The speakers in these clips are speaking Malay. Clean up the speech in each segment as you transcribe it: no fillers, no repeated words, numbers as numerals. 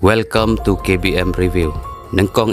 Welcome to KBM Review. Nengkong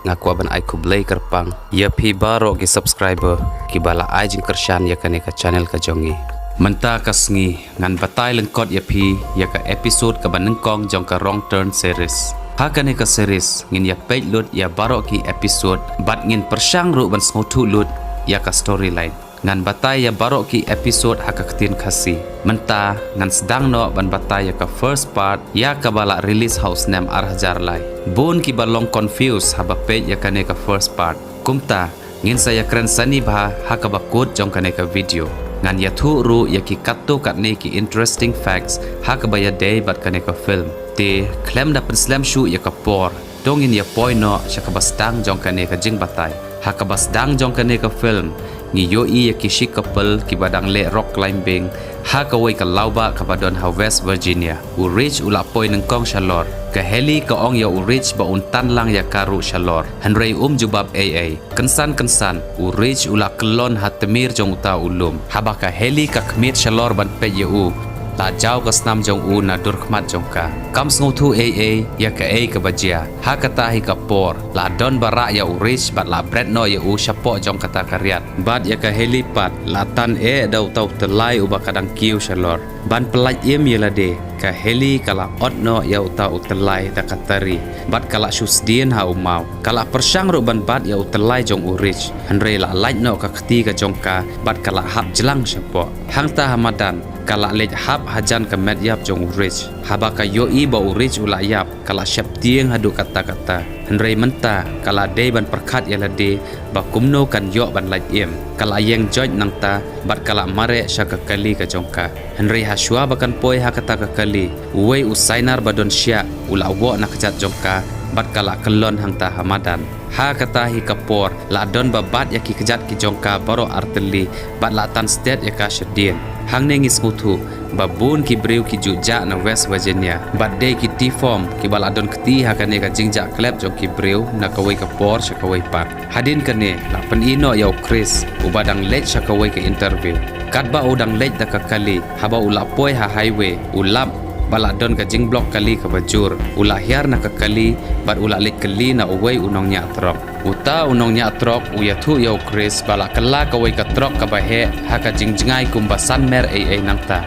ngaku aban ai kublai kerpang. Ya pi baro ki subscriber ki bala ai jing kershan ya kane ka channel ka jongi. Menta kasngi ngan batai lengkot ya pi ya ka episode ka ban nengkong jong ka wrong turn series. Ha kane ka series ngin ya page lut ya baro ki episode bat ngin persyang ru ban sngotu lut ya ka storyline. Ngan batai ya baro ki episode haka ketin kasi menta ngan sedang no ban batai ya ka first part ya ka bala release house name arhajar lai bun ki balong confuse haba page ya kane ka first part kumta ngin saya keren sani bah haka bakut jong kane ka video ngan ya thu ru ya ki katto katne ki interesting facts haka baya day bat kane ka film te klem da pen slam shoe ya ka por dongin ya poi no syaka bastang jong kane ka jing batai haka basdang jong kane ka film ngi yoi ya ki shik couple ki badang le rock climbing ha ka wei ka lauba ka badon ha West Virginia u rich ula poi nang kong shalor ka heli ka ong ya u rich ba un tan lang ya karu shalor hanrei jubab aa kensan u rich ula kelon ha temir jong uta ulum haba ka heli ka kmit shalor ban pe ya u la jau ka snam jong u na dur khmat jong ka kam sngu thu aa ya ka a ka bajia ha kata hi ka por la don bara ya u rich bat la bread no ya u shapo jong kata karyat bat ya ka helipat la tan dau tau telai u ba kadang kiu shalor ban pelaj im ya la de ka heli kala ot no ya uta utelai da katari bat kala shusdien ha umau kala persyang ru ban bat ya utelai jong u rich hanre la laj no ka khti ka jong ka bat kala hap jelang shapo hangta hamadan kala lej hap hajan ka med yap jong u rich haba ka yoi ba u rich ula yap kala syap tieng hadu kata-kata hanre menta kala de ban perkhat ya la de ba kumno kan yo ban laj im kala yeng joj nang ta bat kala mare syaka kali ka jong ka hanre haswa bakan poi ha kata ka kali uwei usainar badon sya ula wo na kejat jong ka bat kala kelon hangta hamadan ha kata hi kapor la don babat ya ki kejat ki jongka baro arteli bat la tan state ya ka shedien hang ne ngis ngutu babun ki breu ki juja na West Virginia bat de ki t-form ki bala don kti ha kane ka jingja klep jong ki breu na kawai kapor sha kawai pat hadin kane la pen ino ya Chris ubadang lej sha kawai ka interview katba udang lej da ka kali haba ula poi ha highway ulap bala don ka jing block kali ka bajur ula hiar na ka kali bat ula lek kali na uwei unong nya trok uta unong nya trok uya thu yo Chris bala kala ka wei ka trok ka bahe ha ka jing jingai kumbasan mer ai nangta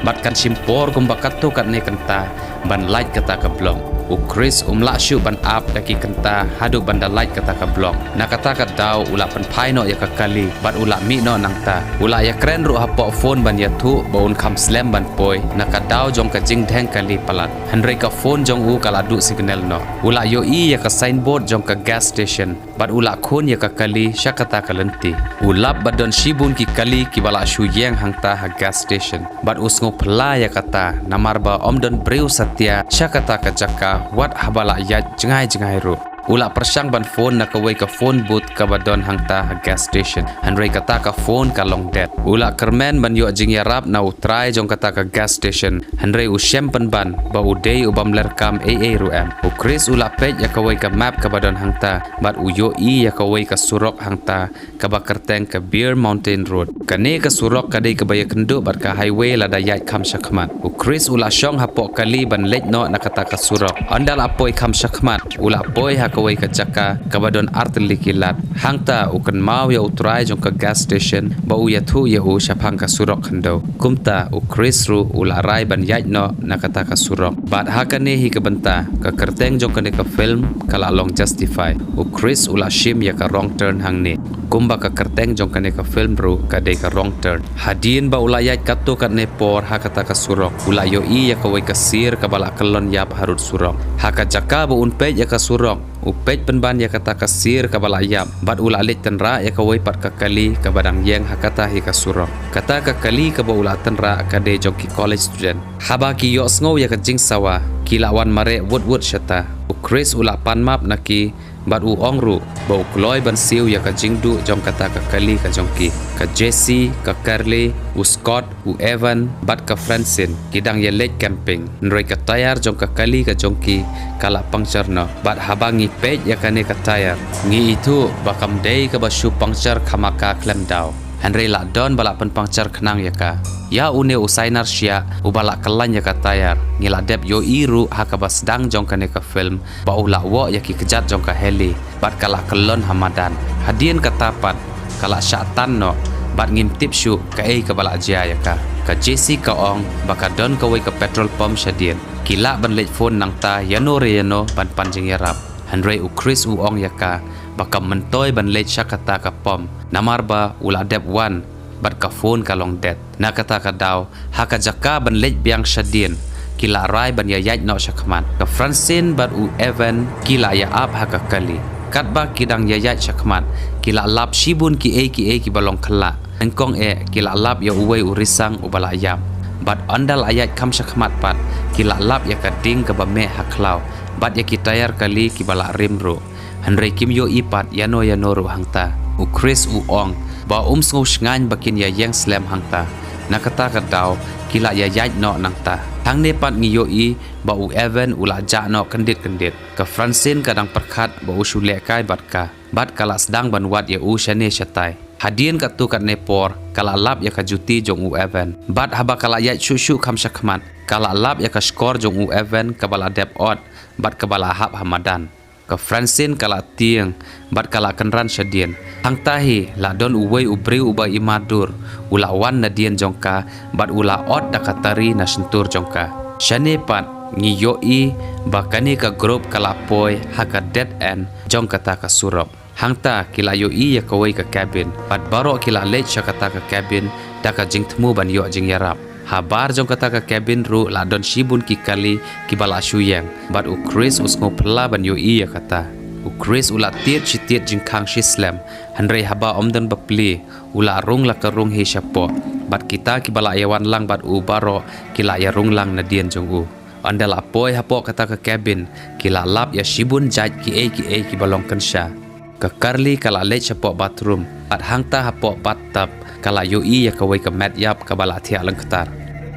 bat kan simpor kumba katto kat ne kanta ban light kata ka blong u Chris la shu ban up daki kanta hadu banda light kata ka blong na kata ka dau ula pan phai no ya ka kali bat ula mi no nangta ula ya kren ru hapo phone ban ya thu baun kham slam ban poi na ka dau jong ka jing theng kali palat hanre ka phone jong u kala du signal no ula yo i ya ka signboard jong ka gas station bat ula khon ya ka kali syakata ka lenti ulap badon shibun ki kali ki bala shu yeng hangta ha gas station bat usngo phla ya kata namarba omdon breu satya syakata ka jaka wat habala ya jengai ru ula persyang ban phone na kawai ka phone booth ka badon hangta ha gas station hanrei kata ka phone ka long dead ula kermen ban yo jing yarap na utrai jong kata ka gas station hanrei u syempen ban ba udei ubam lerkam aa ru am u Chris ula page ya kawai ka map ka badon hangta bat u yo i ya kawai ka surok hangta ka bakerteng ka Bear Mountain Road kane ka surok ka dei ka baya kendu bat ka highway la dayat kham syakmat u Chris ula syong hapo kali ban lej no na kata ka surok andal apoi kham syakmat ula poi ha kawai ka jaka kabadon arteli kilat hangta ukan mau ya utrai jong ka gas station ba u ya thu ya u syapang ka surok khando kumta u Chris ru ula rai ban yaj no na kata ka surok bat hakane hi ka benta ka kerteng jong ka film kala long justify u Chris ula shim ya ka wrong turn hangni kumba ka kerteng jong ka film ru ka de ka wrong turn hadin ba ula yaj katto kat ne por ha kata ka surok ula yo i ya ka wei ka sir ka bala kelon yap harut surok ha ka jaka ba un pej ya ka surok upej penban ya kata kasir ka bala yap bat ula lit tenra ya ka wei pat ka kali ka badang yeng hakata hi ka surok kata ka kali ka ba ula tenra ka de jong ki college student haba ki yo sngo ya ka jing sawa ki lawan mare wood syata u Chris ula pan map naki bat u ongru ba u kloi ban siu ya ka jingdu jong kata ka kali ka jongki ka Jesse ka Carly u Scott u Evan bat ka Francine kidang ya late camping nroi ka tayar jong ka kali ka jongki kala puncture no bat habangi page ya kane ka tayar ngi itu bakam dei ka ba shu puncture khamaka klem daw Henry la don balak penpangcar kenang yaka. Ya une usainar sia ubalak kelan yaka tayar. Ngila dep yo iru hakaba sedang jong kane ka film. Ba ulak wo yaki kejat jong ka heli. Bat kalak kelon hamadan. Hadien katapat kalak syatan no. Bat ngimtip syu ka ka balak jia yaka. Ka JC ka ong baka don kawai ka petrol pump syadien. Kilak ban lej phone nang ta yano re yano ban panjing yarap. Henry u Chris u ong yaka. Baka mentoy ban lej syakata ka pom. Namar ba ula dep wan bat ka phone ka long det. Na kata ka daw haka jaka ban lej biang syadien. Kila rai ban ya yaj no syakman. Ka Francine bat u Evan kila ya ap haka kali. Kat ba kidang ya yaj syakman. Kila lap shibun ki balong kala. Engkong kila lap ya uwe u risang u bala ayam. Bat andal ayat kam syakmat pat. Kila lap ya ka ding ka ba me haklau. Bat ya kitayar kali ki bala rimru. Henry kim yo ipat yano ru hangta. U Chris u ong ba sngau shngan bakin ya yang slam hangta. Nakata ka daw kila ya yaj no nangta. Hang ne pat ngi yo ba u Evan ula ja no kendit. Ka Francine kadang perkat ba u shule kai bat ka. Bat kala sedang ban wat ya u syane syatai. Hadien kat tu kat nepor kala lap ya ka juti jong u Evan. Bat haba kala yaj shushu kam syakmat. Kala lap ya ka skor jong u Evan ka bala dep ot bat ka bala hap hamadan. Ka Francine kala tiang bat kala kenran syadien. Hang tahi la don uwei ubri uba imadur ula wan na dien jongka bat ula ot dakatari na sentur jongka. Syane pat ngi yoi bakani ka grup kala poi haka dead end jong kata ka surop. Hang ta kila yoi ya kawai ka cabin bat baro kila lej syakata ka cabin daka jing temu ban yo jing yarap. Habar jong kata ka cabin ru la don shibun ki kali ki bala shuyang bat u Chris usngo pela ban yo ya kata. U Chris ula tiet chitiet jing khang shislam. Henry haba omdan bapli ula rung la ka rung he syapo. Bat kita ki bala yawan lang bat u baro kila ya rung lang na dien jong u. Andal apoy hapo kata ka cabin kila lap ya shibun jaj ki balong kensha. Ka Carly kala lej syapo bathroom bat hangta hapo bathtub kala yo ya kawai ka mat yap ka bala thia lang ketar.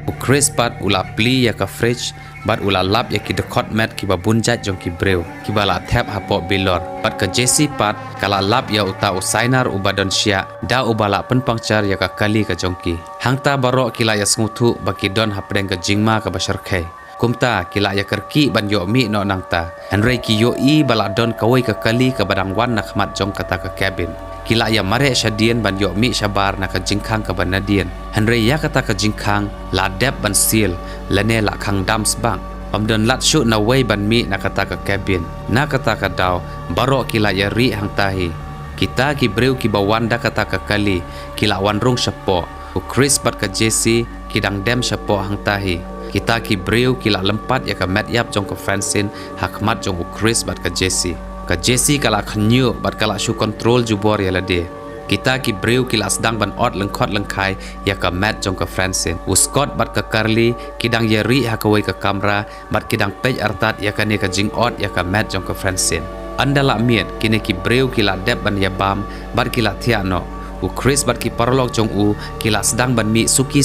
U Chris pat ula pli ya ka fridge bat ula lap ya ki dekot mat ki babunjat jong ki breu ki bala tap hapo bilor. Bat ka JC pat kala lap ya uta usainar ubadon sya da ubala penpangcar ya ka kali ka jongki. Hangta baro kila ya snguthu baki don hapdeng ka jingma ka basharkai. Kumta kila ya kerki ban yo mi no nangta. Henry ki yo bala don kawai ka kali ka badang wan nak mat jong kata ka cabin. Kila ya mare syadien ban yo mi syabar na ka jingkhang ka ban nadien. Henry ya kata ka jingkhang la dep ban seal lane la khang dams bang. Omdon lat shu na way ban mi na kata ka cabin. Na kata ka daw baro kila ya ri hang tahi. Kita ki breu ki bawanda kata ka kali kila wan rung syapo. U Chris bat ka JC kidang dem syapo hang tahi. Kita ki breu kila lempat ya ka mat yap jong ka Francine hakmat jong u Chris bat ka JC. Ka JC kala khnyu bat kala shu control jubor ya lade. Kita ki breu kila sedang ban ot lengkhot lengkai ya ka mat jong ka Francine. U Scott bat ka Carly kidang ya ri hakawai ka kamera bat kidang pej artat ya ka ne ka jing ot ya ka mat jong ka Francine. Andala miet kini ki breu kila dep ban ya bam bat kila thiano. U Chris bat ki parlog jong u kila sedang ban mi suki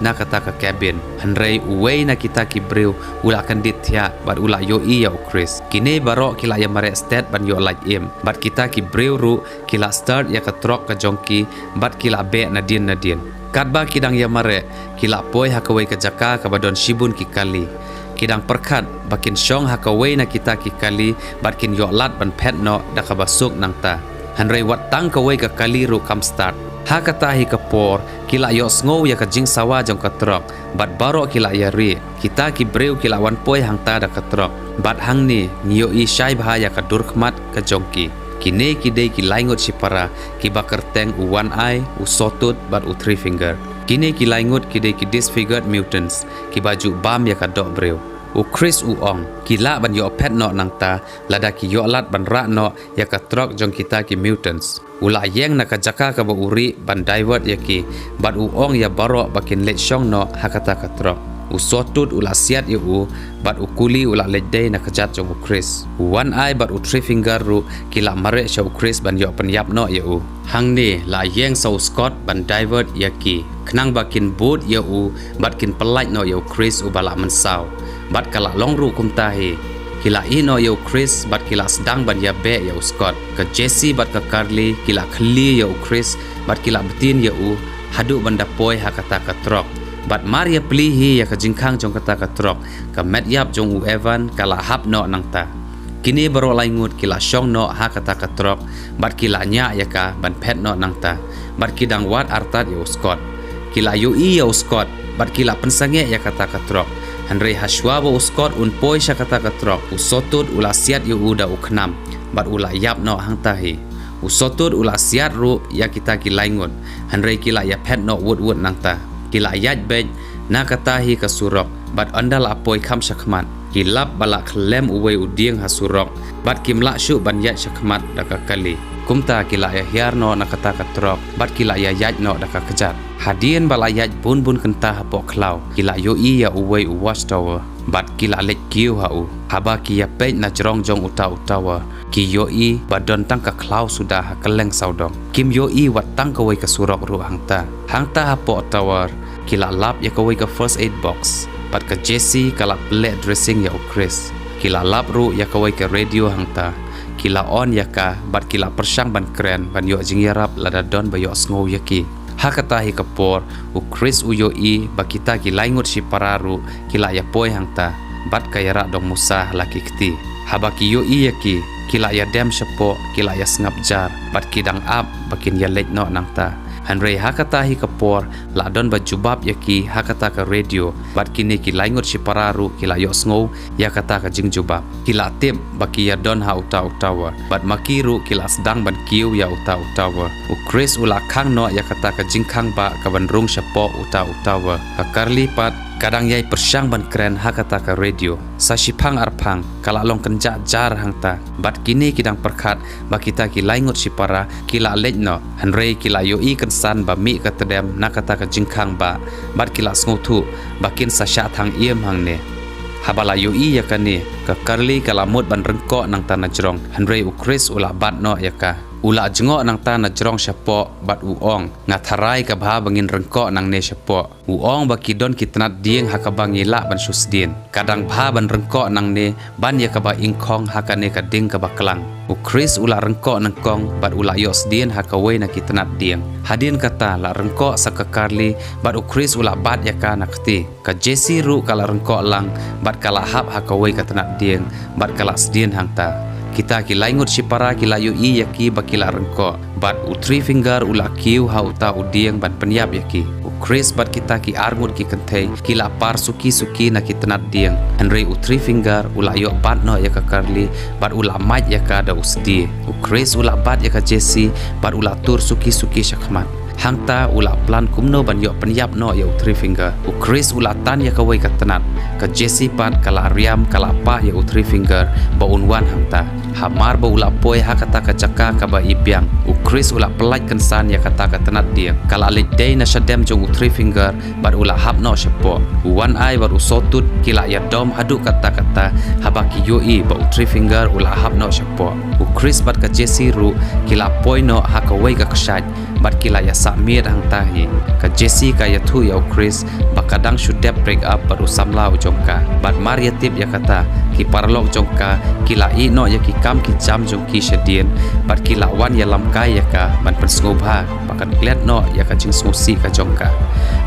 na kata ka cabin. Henry uwei na kita ki breu ula akan ditya bat ula yo ya u Chris. Kini baro kila ya mare stat ban yo like im. Bat kita ki breu ru kila start ya ka trok ka jongki bat kila be nadien. Katba kidang ya mare kila poi hakawai ka jaka ka badon shibun ki kali. Kidang perkat bakin syong hakawai na kita ki kali bat kin yo lat ban pet no da ka basuk nangta. Henry wat tang kawai ka kali ru kam start. Ha kata hi ka por kila yo sngau ya ka jing sawa jong ka trok bat baro kila ya ri. Kita ki breu kila wan poi hang ta da ka trok. Bat hang ni ngiyo i syai bha ya ka durkhmat ka jongki. Kine ki dei ki laingot sipara ki bakar teng u one eye u sotut bat u three finger. Kine ki laingot ki dei ki disfigured mutants ki baju bam ya ka dok breu. U Chris u ong kila ban yo pet no nangta lada ki yo lat ban ra no ya ka trok jong kita ki mutants. Ula yeng na ka jaka ka ba uri ban divert ya ki bat u ong ya baro bakin let syong no hakata ka trok. U sotut ula siat ya u bat u kuli ula let day na kajat jong u Chris. U one eye bat u three finger ru kila mare sya u Chris ban yo penyap no ya u. Hang ni la yeng sau Scott ban divert ya ki knang bakin boot ya u bat kin pelaj no ya u Chris u bala mensau. Bat kala long ru kum tahi kila ino ya Chris bat kila sedang ban ya be ya Scott ke Jesse bat ke Carly kila khli ya Chris bat kila betin ya hadu banda poi hakata ka trok bat Maria plihi ya ke jingkang jong kata ka trok ke Matt Yap jong Evan kala hap no nang ta kini baru laingut kila syong no hakata ka trok bat kila nya ya ka ban pet no nang ta bat kidang wat artat ya Scott kila ya Scott bat kila pensange ya kata ka trok Henry Hashwabo Scott poi sya kata ka trok usotut ula siat yu uda uknam bat ula yap no hang tahi usotut ula siat ru ya kita kilaingut Henry kila ya pet no wud nang ta kila yat bej na katahi ka surok bat andal apoi kham syakmat kilap balak klem uwe udieng hasurok bat kimla syu ban yat syakmat daka kali kumta kila ya hiarno na kata ka trok bat kila ya yat no daka kejat hadien balayat bun kentah pok klau kila ya uwe watch tower bat kila lek kiu haba ki ya pej na jerong jong utawa ki badon tang ka klau sudah keleng saudong kim wat tang ka ka surok ru hangta pok tower kila lap ya ka ka first aid box bat ka Jesse kala plate dressing ya Chris kila lap ru ya ka ka radio hangta kila on ya ka bat kila persang ban keren ban yo jingyarap lada don bayo sngow yaki hakatahi kapor Chris bakita kilaingut si pararu kila ya poi hangta bat kayara dong musah laki kti habaki yaki kila ya dem sepo kila ya sngap jar bat kidang up bakin ya lek no nangta Henry hakatahi kapor ladon bajubab yaki hakata ka radio bat kini kilaingut si pararu kila yo sngow ya kata ka jingjubab kila tip baki ya don ha utawa bat makiru kila sedang ban kiu ya utawa Chris ula khang no ya kata ka jingkhang ba ka ban rung sepo utawa ka Carly pat kadang yai persang ban keren hakata ka radio sashipang arpang kala long kenja jar hangta bat kini kidang perkhat bakita kilaingut si para kila lejno Henry kila kensan ba mi ka tedem nakata ka jingkhang ba bat kila sngotu bakin sasya thang iem hangne habala ya kani ka Carly kala mut ban rengko nang tanah jerong Henry Chris ula bat no ya ka ula jengok nang tanah jerong syapo bat uong ngatharai ka bha bangin rengko nang ne syapo uong baki don kitnat dieng hakabangi la ban susdien kadang bha ban rengko nang ne ban ya ka ba ingkhong hakane ka ding ka baklang Chris ula rengko nang kong bat ula yos dien hakawe na kitnat dieng hadien kata la rengko sa ka Carly bat Chris ula bat ya ka nakti ka Jesse ru kala rengko lang bat kala hap hakawe ka tanat dieng bat kala sdien hangta kita kilaingut si para kila yaki bakila rengko bat three finger ula kiu hauta udieng ban penyap yaki Chris bat kita ki arngut ki kentei kila par suki na kitnat dieng Henry three finger ula yo bat no ya ka Carly bat ula mait ya ka da usdi Chris ula bat ya ka Jesse bat ula tur suki syakmat hangta ula plan kumno ban yo penyap no ya three finger Chris ula tan ya ka wei ka tenat ka Jesse pat kala riam kala pa ya three finger ba unwan hangta hamar ba ula poi hakata ka jaka ka ba ibyang Chris ula pelaj kensan ya kata ka tenat dia kala lik day na syadem jong three finger bat ula hap no syapo one eye baru sotut kila ya dom hadu kata habaki ba three finger ula hap no syapo Chris bat ka Jesse ru kila poi no haka wei ka ksaj bat kila ya samir hang tahi ka Jesse ka ya thu ya Chris bakadang should break up baru samlau jongka bat Maria tip ya kata ki parlok jongka kila no ya ki kam ki jam jong ki sedien bat kila wan ya lamkai ya ka ban pensngobha bakan klet no ya ka jing smusi ka jongka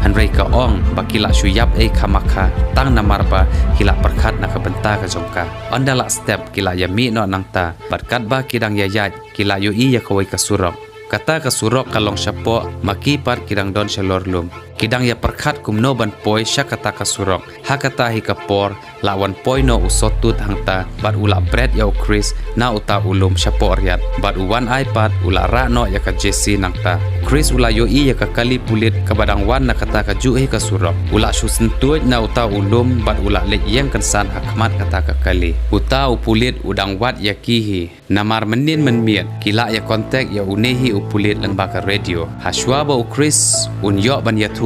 Henry ka ong bakila shuyap khamaka tang namarba kila perkhat na ka benta ka jongka andala step kila ya mi no nangta bat katba kidang ya yat kila ya kawai ka surok kata ka surok kalong syapo maki par kidang don shalorlum kidang ya perkhat kumno ban poi sya kata ka surok hakata hi kapor lawan poi no usotut hangta bat ula bread ya Chris na uta ulum syapo riat bat uwan iPad ula ra no ya ka Jesse nangta Chris ula ya ka kali pulit ka badang wan na kata ka juhe ka surok ula susentuj na uta ulum bat ula lek yang kensan hakmat kata ka kali uta upulit udang wat ya kihi namar menin menmiet kila ya kontak ya unehi upulit lang baka radio haswa ba Chris unyo ban ya tu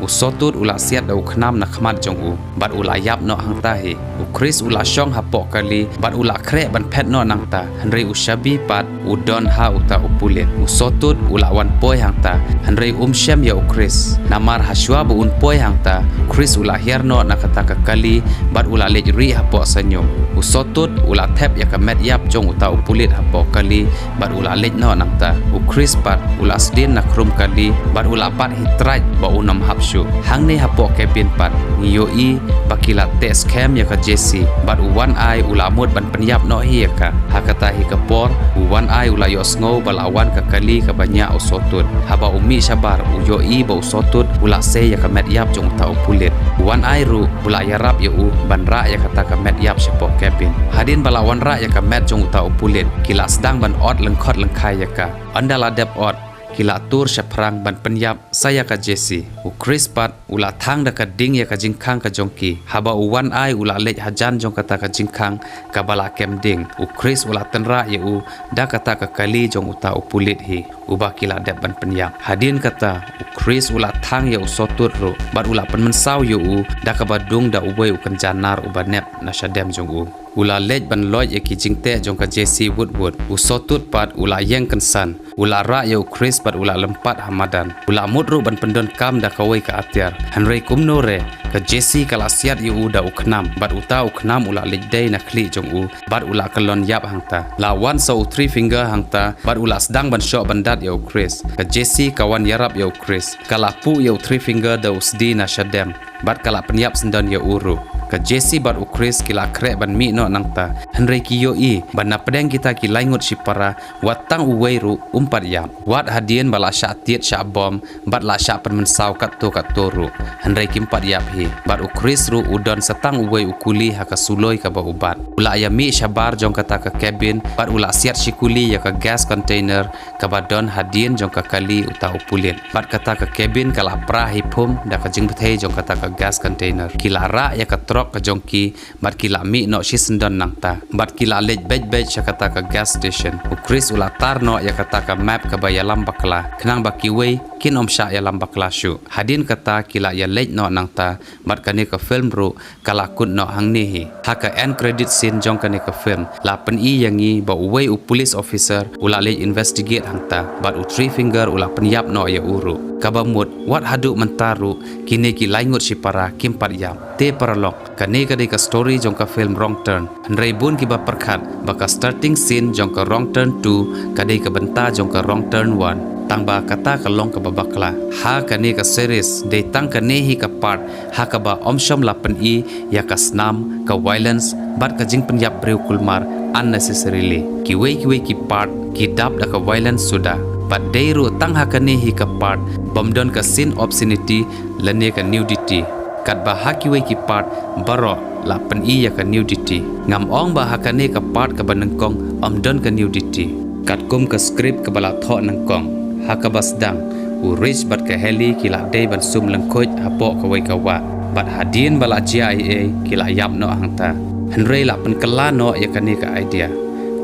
usotut ula siat da uknam na khmat mat jong u bat ula yap no hang ta hi u Chris ula shong hapok kali bat ula kre ban phet no nang ta hanrei u shabi pat u don ha uta upulet u sotut ula wan poi hang ta hanrei shem ya u Chris namar haswa bu un poi hang ta Chris ula hiar no na kata ka kali bat ula lej ri hapok sanyo u sotut ula thep ya ka met yap jong uta upulet hapok kali bat ula lej no nang ta u Chris pat ula sdin na krum kali bat ula pat hitraj ba unam hapshu hang ne hapok kebin pat ngiyo i bakila tes kem ya ka Jesse bat u wan ai ula mut ban penyap no hi ya ka hakata hi ka por u wan ai ula yo sngo balawan ka kali ka banya u sotut haba umi sabar u yo i ba u sotut ula se ya ka met yap jong ta upulet wan ai ru ula ya rap ya u ban ra ya kata ka met yap sepok kebin hadin balawan ra ya ka met jong ta upulet kila sedang ban ot lengkhot lengkai ya ka andala dep ot kila tur seprang ban penyap saya ka Jesse u Chris pat ula thang da ka ding ya ka jingkhang ka jongki haba u wan ai ula lej hajan jong kata ka jingkhang ka bala kem ding u Chris ula tenra ya u da kata ka kali jong uta upulit hi uba kila dep ban penyap hadin kata u Chris ula thang ya u sotut ru bat ula pen mensau ya u da ka badung da ubai u kan janar uba nep na syadem jong u ula lej ban loj ya ki jingte jong ka Jesse Woodward u sotut pat ula yeng kensan ula ra ya u Chris pat ula lempat hamadan ula mudru ban pendon kam da kawai ka atyar hanrei kumno re ka Jesse kala siat yu da uknam bat uta uknam ula lejdai na kli jong u bat ula kalon yap hangta la one so 3 finger hangta bat ula sedang ban shot bandat ya u Chris ka Jesse kawan yarap ya u Chris kala pu ya u 3 finger da usdi na shadem bat kala penyap sendon ya uru ka Jesse bat u Chris kila krek ban mi no nangta hanrei ki yo i ban na pedeng kita ki laingut sipara watang uwei ru umpat yam wat hadien bala sya tiet sya bom bat la sya pen mensau kat to ru hanrei ki empat yap hi bat u Chris ru udon setang uwei ukuli ha ka suloi ka ba ubat ula ya mi syabar jong kata ka cabin bat ula siat sikuli ya ka gas container ka badon hadien jong ka kali uta upulin bat kata ka cabin kala pra hipum da ka jing bethei jong kata ka gas container kila ra ya ka trok ka jongki bat kila mi no shisendon nangta bat kila lej bej ya kata ka gas station u Chris ula tar no ya kata ka map ka bayalam bakla khnang bakiwei kin omsha ya lam bakla shu hadin kata kila ya lej no nangta bat kane ka film ru kala kun no hangni hi haka end credit scene jong kane ka film la pen i yangi ba uwei u police officer ula lej investigate hangta bat u 3 finger ula penyap no ya uru kabamut wat hadu mentaru kini ki laingut sipara kimpat yam te paralok kane kade ka story jong ka film wrong turn hanrei bun ki ba perkhat baka starting scene jong ka wrong turn 2 kade ka benta jong ka wrong turn 1 tang ba kata ka long ka babakla ha kane ka series de tang kane hi ka part ha ka ba omshom lapen i ya ka snam ka violence bat ka jing penyap breu kulmar unnecessarily kiwei ki part ki dap da ka violence sudah but deiru tang hakane hi ka part bomdon ka sin obscenity lane ka nudity kat ba hakiwe ki part baro la pen i ya ka nudity ngam ong ba hakane ka part ka banengkong omdon ka nudity kat kum ka script ka bala tho nangkong hakabas dang u rich bat ka heli kila dei ban sum lengkhoj hapo ka wei ka wa bat hadin bala GIA kila yap no hangta hanrei la pen kala no ya kane ka idea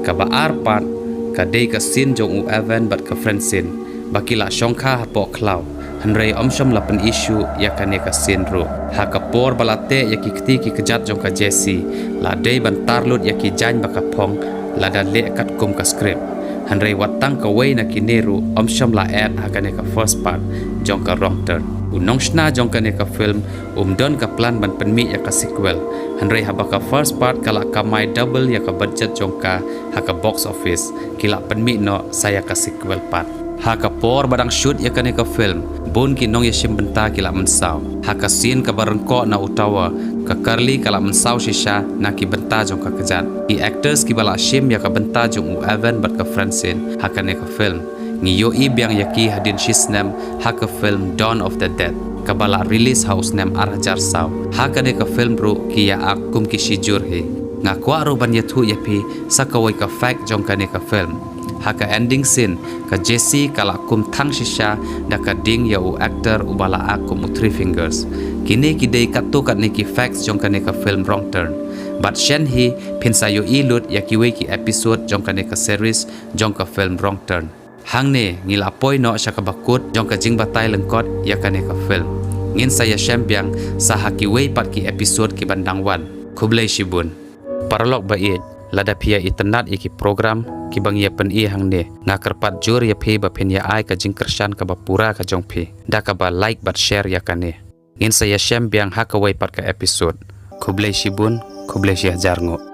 ka ba ar part ka dei ka sin jong u event bat ka friend sin bakila shongkha hapo klau hanrei omshom lapen issue ya kane ka sin ru ha ka por balate ya ki kti ki kejat jong ka Jesse la dei ban tarlut ya ki jan baka phong la da le kat kum ka script hanrei watang ka wei na kineru omshom la ad ha kane ka first part jong ka wrong turn unong shna jong kane ka film don ka plan ban penmi ya ka sequel hanrei ha baka first part kala ka mai double ya ka budget jong ka ha ka box office kila penmi no saya ka sequel part ha ka por badang shoot ya kane ka film bon ki nong ya shim benta kila mensau ha ka scene ka barengko na utawa ka karli kala mensau shisha na ki benta jong ka kejat i actors ki bala shim ya ka benta jong u event bat ka friendsin ha kane ka film ngiyo i biang yaki hadin shisnem ha ka film Dawn of the Dead kabala release house nem arhajar saw ha kane ka film ru ki ya ak kum ki shijur hi ngakwa ru ban yathu yapi sakawai ka fact jong kane ka film haka ending scene ka Jesse kala kum thang shisha da ka ding ya u actor u bala akum 3 fingers kini ki dei katto kat ne ki facts jong kane ka film wrong turn but shen hi pinsayo ilut ya ki we ki episode jong kane ka series jong ka film wrong turn hang ne ngila poi no shaka bakut jong ka jing batai lengkot ya kane ka film Ngin saya syambiang sahaki wei pat ki episode ki bandang wan. Kublai shibun. Paralog bait lada pia itenat iki program ki bang ya pen i hang ne nga kerpat jur ya phi ba pen ya ai ka jingkershan ka bapura ka jong phi da ka ba like bat share ya kane ngin saya syambiang ha ka wei pat ka episode kublai shibun kublai syah jarngo.